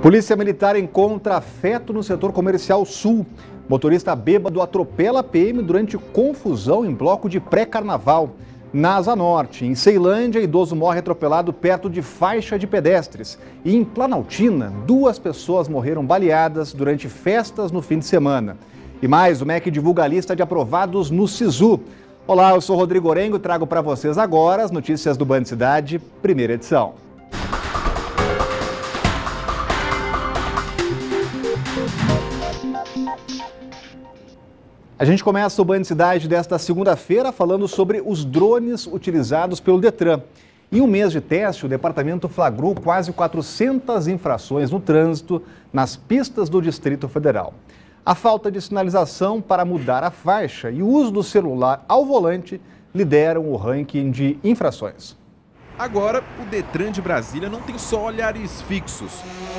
Polícia Militar encontra feto no setor comercial sul. Motorista bêbado atropela a PM durante confusão em bloco de pré-carnaval. Na Asa Norte, em Ceilândia, idoso morre atropelado perto de faixa de pedestres. E em Planaltina, 2 pessoas morreram baleadas durante festas no fim de semana. E mais, o MEC divulga a lista de aprovados no SISU. Olá, eu sou Rodrigo Orengo e trago para vocês agora as notícias do Band Cidade, primeira edição. A gente começa o Band Cidade desta segunda-feira falando sobre os drones utilizados pelo Detran. Em um mês de teste, o departamento flagrou quase 400 infrações no trânsito nas pistas do Distrito Federal. A falta de sinalização para mudar a faixa e o uso do celular ao volante lideram o ranking de infrações. Agora, o Detran de Brasília não tem só olhares fixos.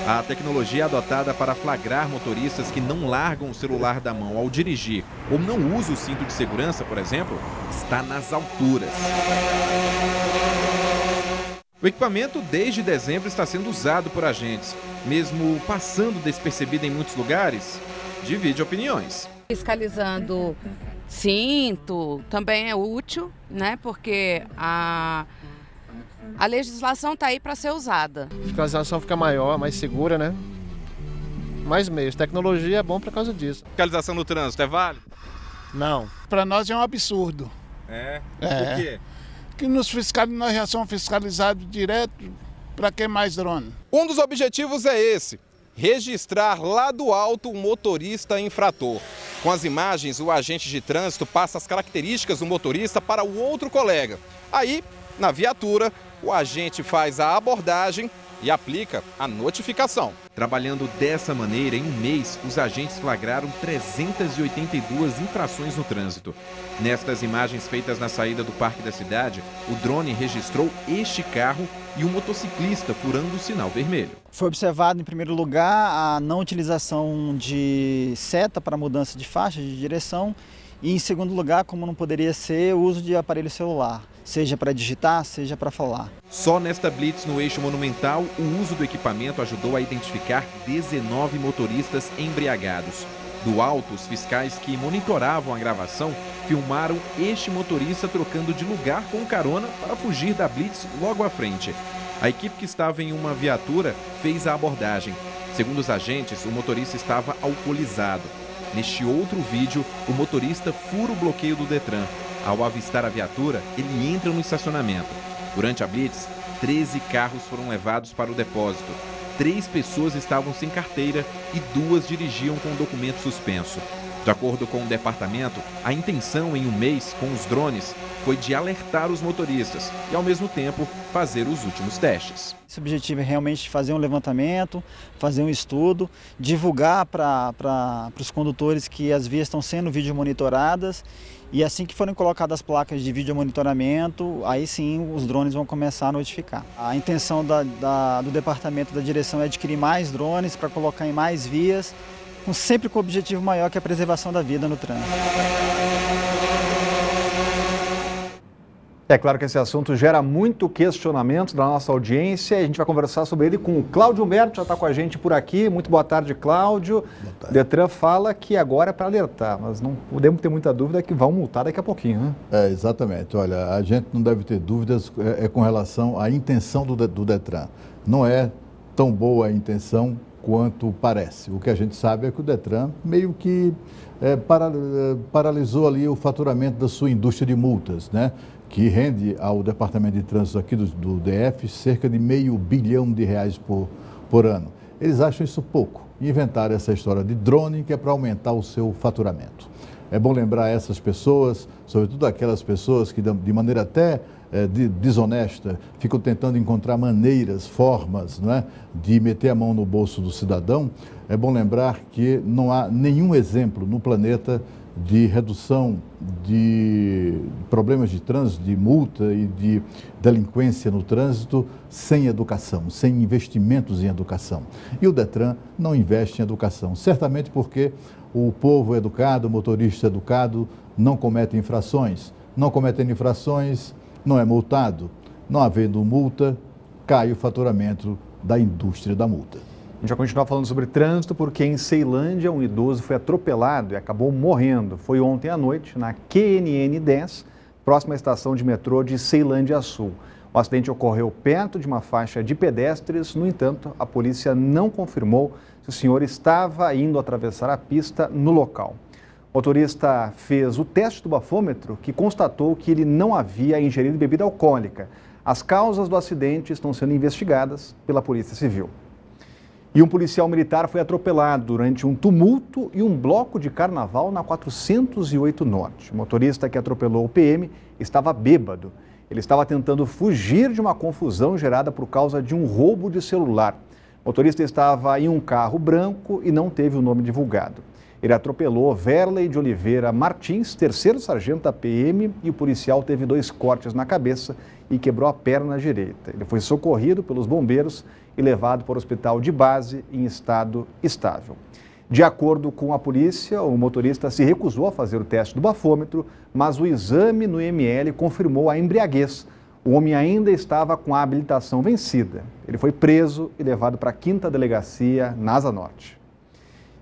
A tecnologia adotada para flagrar motoristas que não largam o celular da mão ao dirigir ou não usam o cinto de segurança, por exemplo, está nas alturas. O equipamento, desde dezembro, está sendo usado por agentes. Mesmo passando despercebido em muitos lugares, divide opiniões. Fiscalizando cinto também é útil, né? Porque a legislação está aí para ser usada. A fiscalização fica maior, mais segura, né? Mais meios. Tecnologia é bom por causa disso. Fiscalização no trânsito é válido? Não. Para nós é um absurdo. Por quê? Que nós já somos fiscalizados direto, para que mais drone? Um dos objetivos é esse: registrar lá do alto o motorista infrator. Com as imagens, o agente de trânsito passa as características do motorista para o outro colega. Aí, na viatura, o agente faz a abordagem e aplica a notificação. Trabalhando dessa maneira, em um mês, os agentes flagraram 382 infrações no trânsito. Nestas imagens feitas na saída do Parque da Cidade, o drone registrou este carro e um motociclista furando o sinal vermelho. Foi observado, em primeiro lugar, a não utilização de seta para mudança de faixa de direção e, em segundo lugar, como não poderia ser, o uso de aparelho celular, seja para digitar, seja para falar. Só nesta blitz no eixo monumental, o uso do equipamento ajudou a identificar 19 motoristas embriagados. Do alto, os fiscais que monitoravam a gravação filmaram este motorista trocando de lugar com carona para fugir da blitz logo à frente. A equipe que estava em uma viatura fez a abordagem. Segundo os agentes, o motorista estava alcoolizado. Neste outro vídeo, o motorista fura o bloqueio do Detran. Ao avistar a viatura, ele entra no estacionamento. Durante a blitz, 13 carros foram levados para o depósito. 3 pessoas estavam sem carteira e 2 dirigiam com o documento suspenso. De acordo com o departamento, a intenção em um mês com os drones foi de alertar os motoristas e, ao mesmo tempo, fazer os últimos testes. Esse objetivo é realmente fazer um levantamento, fazer um estudo, divulgar para os condutores que as vias estão sendo vídeo monitoradas e assim que forem colocadas placas de vídeo monitoramento, aí sim os drones vão começar a notificar. A intenção do departamento da direção é adquirir mais drones para colocar em mais vias, sempre com o objetivo maior que é a preservação da vida no trânsito. É claro que esse assunto gera muito questionamento da nossa audiência. A gente vai conversar sobre ele com o Cláudio Humberto, já está com a gente por aqui. Muito boa tarde, Cláudio. Boa tarde. Detran fala que agora é para alertar, mas não podemos ter muita dúvida que vão multar daqui a pouquinho, né? Exatamente. Olha, a gente não deve ter dúvidas com relação à intenção do Detran. Não é tão boa a intenção quanto parece. O que a gente sabe é que o Detran meio que paralisou ali o faturamento da sua indústria de multas, né? Que rende ao Departamento de Trânsito aqui do DF cerca de R$500 bilhão por ano. Eles acham isso pouco. Inventaram essa história de drone que é para aumentar o seu faturamento. É bom lembrar essas pessoas, sobretudo aquelas pessoas que de maneira até desonesta ficam tentando encontrar maneiras, formas, não é, de meter a mão no bolso do cidadão. É bom lembrar que não há nenhum exemplo no planeta de redução de problemas de trânsito, de multa e de delinquência no trânsito sem educação, sem investimentos em educação. E o Detran não investe em educação, certamente porque o povo educado, o motorista educado, não comete infrações. Não cometendo infrações, não é multado. Não havendo multa, cai o faturamento da indústria da multa. A gente vai continuar falando sobre trânsito porque em Ceilândia um idoso foi atropelado e acabou morrendo. Foi ontem à noite na QNN 10, próxima à estação de metrô de Ceilândia Sul. O acidente ocorreu perto de uma faixa de pedestres, no entanto, a polícia não confirmou se o senhor estava indo atravessar a pista no local. O motorista fez o teste do bafômetro que constatou que ele não havia ingerido bebida alcoólica. As causas do acidente estão sendo investigadas pela Polícia Civil. E um policial militar foi atropelado durante um tumulto e um bloco de carnaval na 408 Norte. O motorista que atropelou o PM estava bêbado. Ele estava tentando fugir de uma confusão gerada por causa de um roubo de celular. O motorista estava em um carro branco e não teve o nome divulgado. Ele atropelou Verley de Oliveira Martins, terceiro sargento da PM, e o policial teve 2 cortes na cabeça e quebrou a perna direita. Ele foi socorrido pelos bombeiros e levado para o hospital de base em estado estável. De acordo com a polícia, o motorista se recusou a fazer o teste do bafômetro, mas o exame no IML confirmou a embriaguez. O homem ainda estava com a habilitação vencida. Ele foi preso e levado para a 5ª Delegacia, na Asa Norte.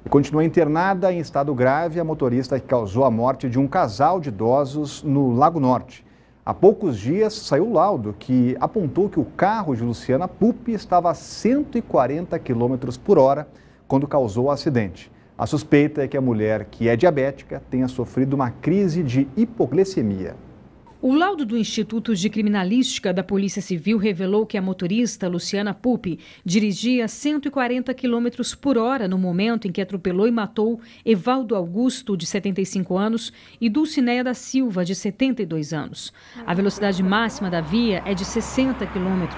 E continua internada em estado grave a motorista que causou a morte de um casal de idosos no Lago Norte. Há poucos dias saiu o laudo que apontou que o carro de Luciana Pupi estava a 140 km por hora quando causou o acidente. A suspeita é que a mulher, que é diabética, tenha sofrido uma crise de hipoglicemia. O laudo do Instituto de Criminalística da Polícia Civil revelou que a motorista Luciana Pupi dirigia 140 km por hora no momento em que atropelou e matou Evaldo Augusto, de 75 anos, e Dulcineia da Silva, de 72 anos. A velocidade máxima da via é de 60 km.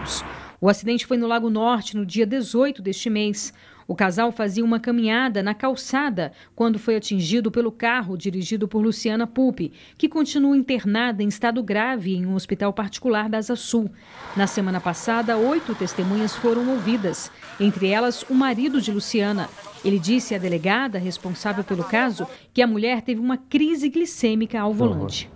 O acidente foi no Lago Norte no dia 18 deste mês. O casal fazia uma caminhada na calçada quando foi atingido pelo carro dirigido por Luciana Pupi, que continua internada em estado grave em um hospital particular da Asa Sul. Na semana passada, 8 testemunhas foram ouvidas, entre elas o marido de Luciana. Ele disse à delegada responsável pelo caso que a mulher teve uma crise glicêmica ao volante.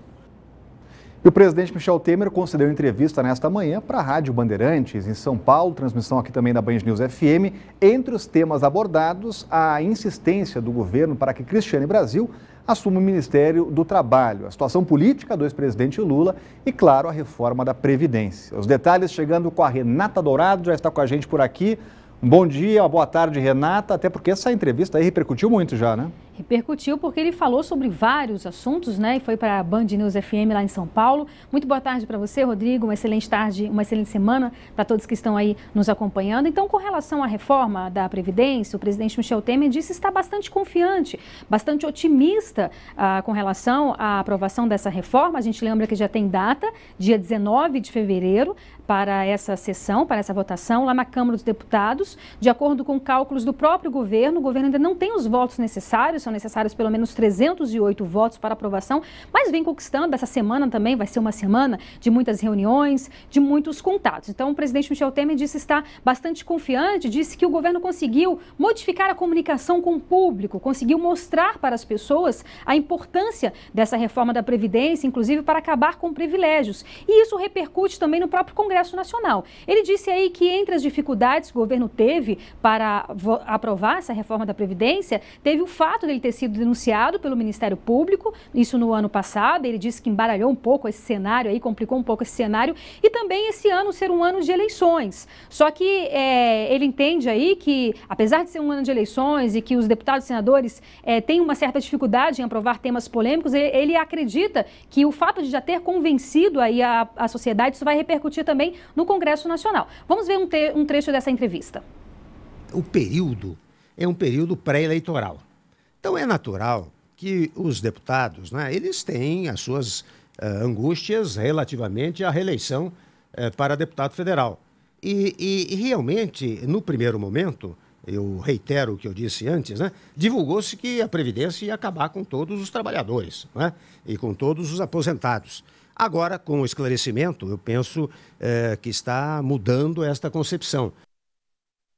E o presidente Michel Temer concedeu entrevista nesta manhã para a Rádio Bandeirantes, em São Paulo, transmissão aqui também da Band News FM. Entre os temas abordados, a insistência do governo para que Cristiane Brasil assuma o Ministério do Trabalho, a situação política do ex-presidente Lula e, claro, a reforma da Previdência. Os detalhes chegando com a Renata Dourado, já está com a gente por aqui. Um bom dia, uma boa tarde, Renata, até porque essa entrevista aí repercutiu muito já, né? Repercutiu porque ele falou sobre vários assuntos, né? E foi para a Band News FM lá em São Paulo. Muito boa tarde para você, Rodrigo. Uma excelente tarde, uma excelente semana para todos que estão aí nos acompanhando. Então, com relação à reforma da Previdência, o presidente Michel Temer disse estar bastante confiante, bastante otimista com relação à aprovação dessa reforma. A gente lembra que já tem data, dia 19 de fevereiro, para essa sessão, para essa votação lá na Câmara dos Deputados. De acordo com cálculos do próprio governo, o governo ainda não tem os votos necessários, são necessários pelo menos 308 votos para aprovação, mas vem conquistando. Essa semana também vai ser uma semana de muitas reuniões, de muitos contatos. Então, o presidente Michel Temer disse estar bastante confiante, disse que o governo conseguiu modificar a comunicação com o público, conseguiu mostrar para as pessoas a importância dessa reforma da Previdência, inclusive para acabar com privilégios. E isso repercute também no próprio Congresso Nacional. Ele disse aí que entre as dificuldades que o governo teve para aprovar essa reforma da Previdência, teve o fato de ele ter sido denunciado pelo Ministério Público, isso no ano passado. Ele disse que embaralhou um pouco esse cenário aí, complicou um pouco esse cenário, e também esse ano ser um ano de eleições. Só que ele entende aí que, apesar de ser um ano de eleições e que os deputados e senadores têm uma certa dificuldade em aprovar temas polêmicos, ele acredita que o fato de já ter convencido aí a sociedade, isso vai repercutir também no Congresso Nacional. Vamos ver um trecho dessa entrevista. O período é um período pré-eleitoral. Então é natural que os deputados, né, eles têm as suas angústias relativamente à reeleição para deputado federal. E realmente, no primeiro momento, eu reitero o que eu disse antes, né, divulgou-se que a Previdência ia acabar com todos os trabalhadores, né, e com todos os aposentados. Agora, com o esclarecimento, eu penso que está mudando esta concepção.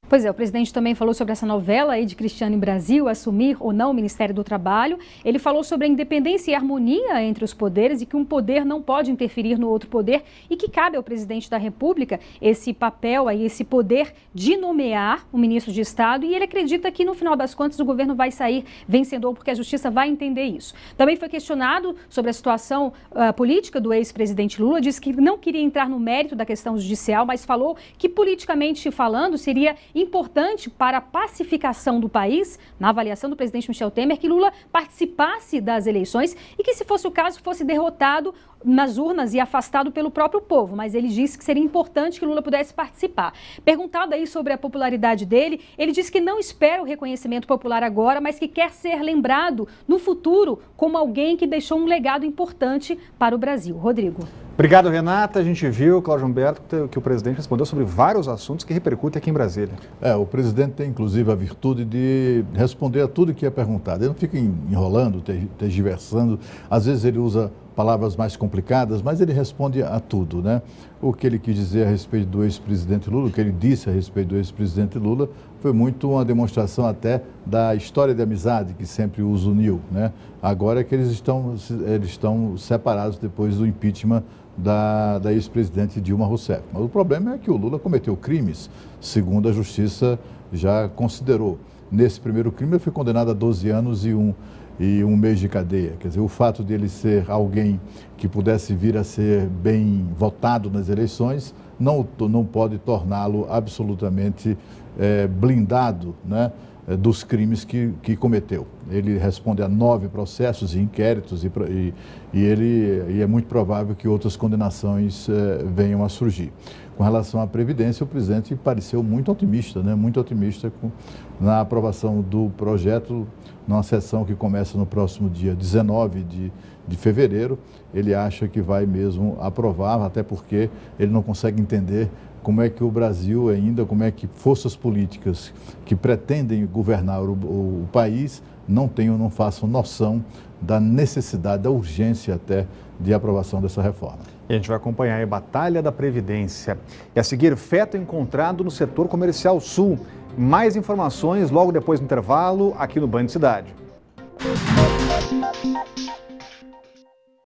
Pois é, o presidente também falou sobre essa novela aí de Cristiano em Brasil, assumir ou não o Ministério do Trabalho. Ele falou sobre a independência e harmonia entre os poderes e que um poder não pode interferir no outro poder e que cabe ao presidente da República esse papel aí, esse poder de nomear o ministro de Estado, e ele acredita que no final das contas o governo vai sair vencedor porque a justiça vai entender isso. Também foi questionado sobre a situação política do ex-presidente Lula, disse que não queria entrar no mérito da questão judicial, mas falou que politicamente falando seria importante para a pacificação do país, na avaliação do presidente Michel Temer, que Lula participasse das eleições e que, se fosse o caso, fosse derrotado nas urnas e afastado pelo próprio povo, mas ele disse que seria importante que Lula pudesse participar. Perguntado aí sobre a popularidade dele, ele disse que não espera o reconhecimento popular agora, mas que quer ser lembrado no futuro como alguém que deixou um legado importante para o Brasil. Rodrigo. Obrigado, Renata. A gente viu, Cláudio Humberto, que o presidente respondeu sobre vários assuntos que repercutem aqui em Brasília. O presidente tem, inclusive, a virtude de responder a tudo que é perguntado. Ele não fica enrolando, tergiversando. Às vezes ele usa palavras mais complicadas, mas ele responde a tudo, né? O que ele quis dizer a respeito do ex-presidente Lula, o que ele disse a respeito do ex-presidente Lula, foi muito uma demonstração até da história de amizade que sempre os uniu, né? Agora é que eles estão separados depois do impeachment da ex-presidente Dilma Rousseff. Mas o problema é que o Lula cometeu crimes, segundo a Justiça já considerou. Nesse primeiro crime, ele foi condenado a 12 anos e um mês de cadeia. Quer dizer, o fato de ele ser alguém que pudesse vir a ser bem votado nas eleições não pode torná-lo absolutamente blindado, né, dos crimes que cometeu. Ele responde a 9 processos e inquéritos e é muito provável que outras condenações venham a surgir. Com relação à Previdência, o presidente pareceu muito otimista, né? Muito otimista na aprovação do projeto, numa sessão que começa no próximo dia 19 de fevereiro. Ele acha que vai mesmo aprovar, até porque ele não consegue entender como é que o Brasil ainda, como é que forças políticas que pretendem governar o país não façam noção da necessidade, da urgência até de aprovação dessa reforma. E a gente vai acompanhar a Batalha da Previdência. E a seguir, feto encontrado no setor comercial sul. Mais informações logo depois do intervalo aqui no Band Cidade.